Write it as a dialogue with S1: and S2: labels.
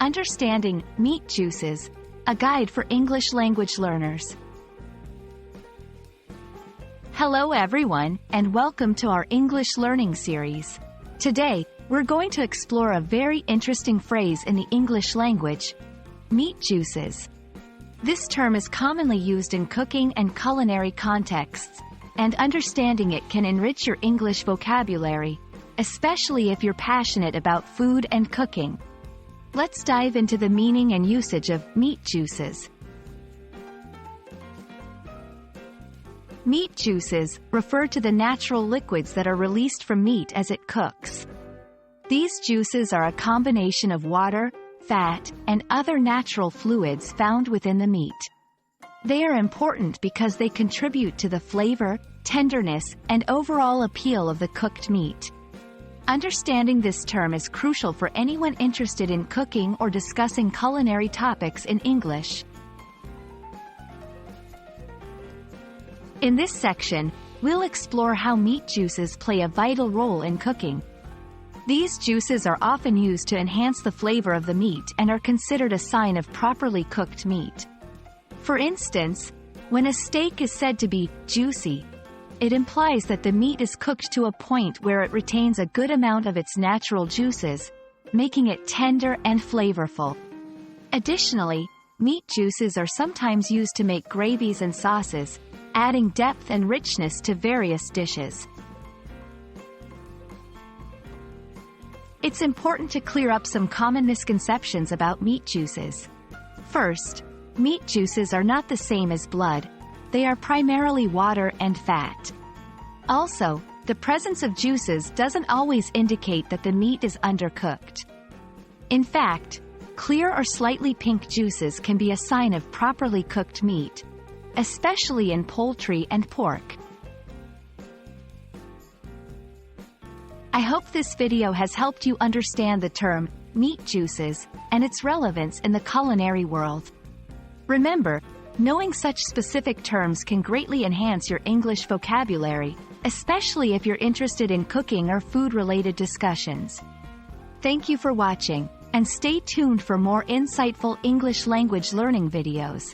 S1: Understanding meat juices, a guide for English language learners. Hello everyone, and welcome to our English learning series. Today, we're going to explore a very interesting phrase in the English language: meat juices. This term is commonly used in cooking and culinary contexts, and understanding it can enrich your English vocabulary, especially if you're passionate about food and cooking. Let's dive into the meaning and usage of meat juices. Meat juices refer to the natural liquids that are released from meat as it cooks. These juices are a combination of water, fat, and other natural fluids found within the meat. They are important because they contribute to the flavor, tenderness, and overall appeal of the cooked meat. Understanding this term is crucial for anyone interested in cooking or discussing culinary topics in English. In this section, we'll explore how meat juices play a vital role in cooking. These juices are often used to enhance the flavor of the meat and are considered a sign of properly cooked meat. For instance, when a steak is said to be juicy, it implies that the meat is cooked to a point where it retains a good amount of its natural juices, making it tender and flavorful. Additionally, meat juices are sometimes used to make gravies and sauces, adding depth and richness to various dishes. It's important to clear up some common misconceptions about meat juices. First, meat juices are not the same as blood. They are primarily water and fat. Also, the presence of juices doesn't always indicate that the meat is undercooked. In fact, clear or slightly pink juices can be a sign of properly cooked meat, especially in poultry and pork. I hope this video has helped you understand the term meat juices and its relevance in the culinary world. Remember, knowing such specific terms can greatly enhance your English vocabulary, especially if you're interested in cooking or food-related discussions. Thank you for watching, and stay tuned for more insightful English language learning videos.